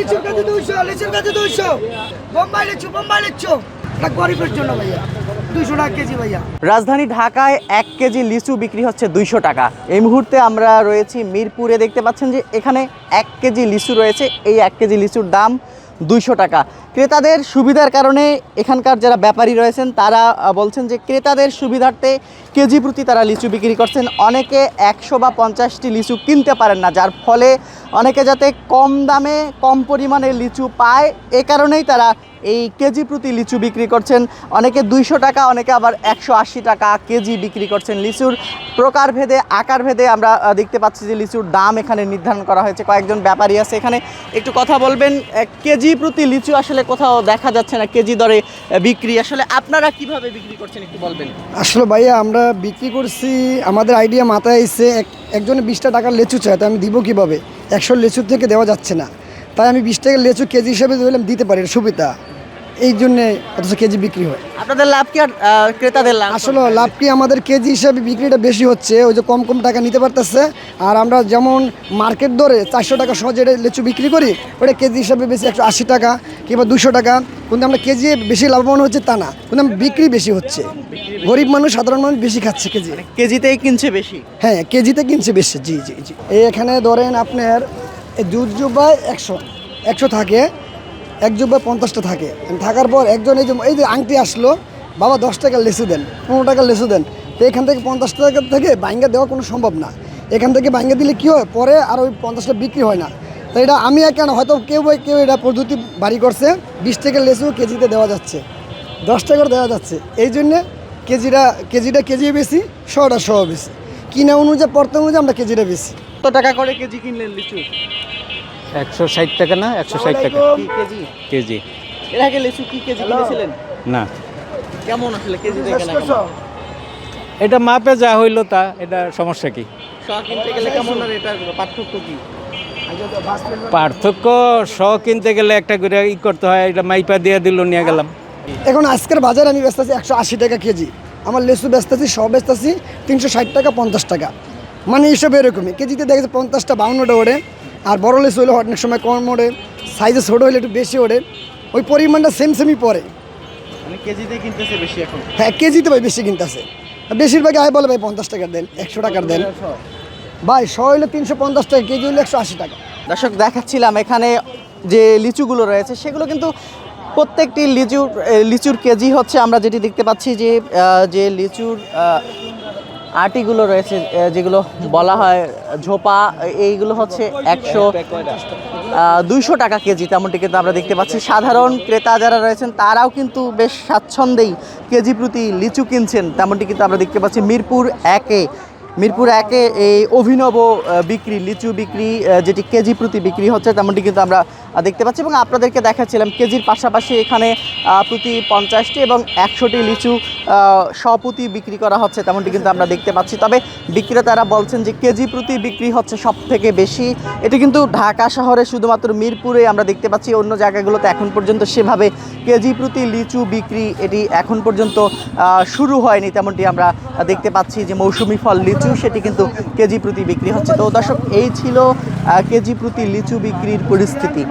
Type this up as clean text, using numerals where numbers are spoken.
লিচুর কাছে 200, লিচুর কাছে 200, বোম্বাই লিচু, এটা গরিবের জন্য ভাইয়া, 200 টাকা কেজি ভাইয়া। রাজধানী ঢাকায় 1 কেজি লিচু বিক্রি হচ্ছে 200 টাকা। এই মুহূর্তে আমরা রয়েছি মিরপুরে, দেখতে পাচ্ছেন যে এখানে 1 কেজি লিচু রয়েছে। এই 1 কেজি লিচুর দাম 200 টাকা। ক্রেতাদের সুবিধার কারণে এখানকার যারা ব্যাপারী রয়েছেন তারা বলছেন যে ক্রেতাদের সুবিধার্থে কেজি প্রতি তারা লিচু বিক্রি করছেন। অনেকে 100 বা 50টি লিচু কিনতে পারেন না, যার ফলে অনেকে যাতে কম দামে কম পরিমাণে লিচু পায় এ কারণেই তারা এই কেজি প্রতি লিচু বিক্রি করছেন। অনেকে 200 টাকা, অনেকে আবার 180 টাকা কেজি বিক্রি করছেন। লিচুর প্রকারভেদে আকারভেদে আমরা দেখতে পাচ্ছি যে লিচুর দাম এখানে নির্ধারণ করা হয়েছে। কয়েকজন ব্যাপারী আছে এখানে, একটু কথা বলবেন। কেজি প্রতি লিচু আসলে কোথাও দেখা যাচ্ছে না কেজি দরে বিক্রি, আসলে আপনারা কিভাবে বিক্রি করছেন একটু বলবেন। আসলে ভাইয়া আমরা বিক্রি করছি, আমাদের আইডিয়া মাথায় এসে একজনে 20 টাকার লিচু চায়, তো আমি দিব কীভাবে? 100 লিচুর থেকে দেওয়া যাচ্ছে না, তাই আমি 20 টাকার লিচু কেজি হিসেবে দিতে পারি, সুবিধা এই জন্যে অথচ কেজি বিক্রি হয়। আপনাদের লাভ কি আর ক্রেতাদের লাভ? আসলে লাভ কি, আমাদের কেজি হিসাবে বিক্রিটা বেশি হচ্ছে, ওই যে কম কম টাকা নিতে পারতেছে। আর আমরা যেমন মার্কেট দরে 400 টাকা সহজে লিচু বিক্রি করি, ওটা কেজি হিসাবে বেশি 180 টাকা কিংবা 200 টাকা। কিন্তু আমরা কেজি বেশি লাভবান হচ্ছে তা না, কিন্তু বিক্রি বেশি হচ্ছে। গরিব মানুষ, সাধারণ মানুষ বেশি খাচ্ছে কেজি, কেজিতেই কিনছে বেশি। হ্যাঁ কেজিতে কিনছে বেশি। জি জি জি। এখানে ধরেন আপনার 2 জুব্বায় 100 থাকে, 1 জুব্বায় 50টা থাকে। থাকার পর একজন এই যে আংটি আসলো, বাবা 10 টাকার লিচু দেন, 15 টাকার লিচু দেন, তো এখান থেকে 50 টাকা থেকে বাইঙ্গা দেওয়া কোনো সম্ভব না। এখান থেকে বাইঙ্গা দিলে কী হয়, পরে আর ওই 50টা বিক্রি হয় না। তো এটা আমি কেন, হয়তো কেউ এটা পদ্ধতি বাড়ি করছে, 20 টাকার লিচু কেজিতে দেওয়া যাচ্ছে, 10 টাকার দেওয়া যাচ্ছে। এই জন্যে কেজিটা কেজি বেশি, শহটা শহ বেশি, কিনা অনুযায়ী পড়তে অনুযায়ী আমরা কেজিটা বেশি। কত টাকা করে কেজি কিনলেন লিচু? 160 টাকা না, 160 টাকা কেজি। কেজি। এর আগে লিচু কি কেজি কিনেছিলেন? না, কেমন আসলে কেজি দেখে না? এটা মাপে যা হইলো তা, এটা সমস্যা কি? শ কিনতে গেলে কেমন, আর এটার পার্থক্য কি? পার্থক্য, কিনতে গেলে একটা করে করতে হয়, এটা মাইপা দিয়ে দিল, নিয়ে গেলাম। এখন আজকের বাজারে আমি বেচতেছি 180 টাকা কেজি, আমার লিচু বেচতেছি, সব বেচতেছি 360 টাকা 50 টাকা, মানে এইসব এরকমই। কেজিতে দেখেছে 50টা 52টা ওড়ে, আর বড় লিচু হলে অনেক সময় কম ওড়ে, সাইজে ছোটো হলে একটু বেশি ওড়ে, ওই পরিমাণটা সেমই পড়ে। মানে কেজিতে কিনতেছে বেশি এখন? হ্যাঁ কেজিতে ভাই বেশি কিনতেছে, বেশিরভাগই আয় বলে ভাই 50 টাকার দেন, 100 টাকার দেন ভাই। 100 হলে 350 টাকা, কেজি হলে 180 টাকা। দর্শক দেখাচ্ছিলাম এখানে যে লিচুগুলো রয়েছে সেগুলো কিন্তু প্রত্যেকটি লিচুর কেজি হচ্ছে, আমরা যেটি দেখতে পাচ্ছি যে লিচুর আটিগুলো রয়েছে, যেগুলো বলা হয় ঝোপা, এইগুলো হচ্ছে 200 টাকা কেজি, তেমনটি কিন্তু আমরা দেখতে পাচ্ছি। সাধারণ ক্রেতা যারা রয়েছেন তারাও কিন্তু বেশ স্বাচ্ছন্দ্যেই কেজি প্রতি লিচু কিনছেন, তেমনটি কিন্তু আমরা দেখতে পাচ্ছি মিরপুর একে এই অভিনব লিচু বিক্রি, যেটি কেজি প্রতি বিক্রি হচ্ছে, তেমনটি কিন্তু আমরা দেখতে পাচ্ছি। এবং আপনাদেরকে দেখাচ্ছিলাম কেজির পাশাপাশি এখানে প্রতি 50টি এবং 100টি লিচু প্রতি বিক্রি করা হচ্ছে, তেমনটি কিন্তু আমরা দেখতে পাচ্ছি। তবে বিক্রেতারা বলছেন যে কেজি প্রতি বিক্রি হচ্ছে সব থেকে বেশি। এটি কিন্তু ঢাকা শহরে শুধুমাত্র মিরপুরে আমরা দেখতে পাচ্ছি, অন্য জায়গাগুলোতে এখন পর্যন্ত সেভাবে কেজি প্রতি লিচু বিক্রি এটি এখন পর্যন্ত শুরু হয়নি, তেমনটি আমরা দেখতে পাচ্ছি। যে মৌসুমি ফল লিচু সেটি কিন্তু কেজি প্রতি বিক্রি হচ্ছে। তো দর্শক, এই ছিল কেজি প্রতি লিচু বিক্রির পরিস্থিতি।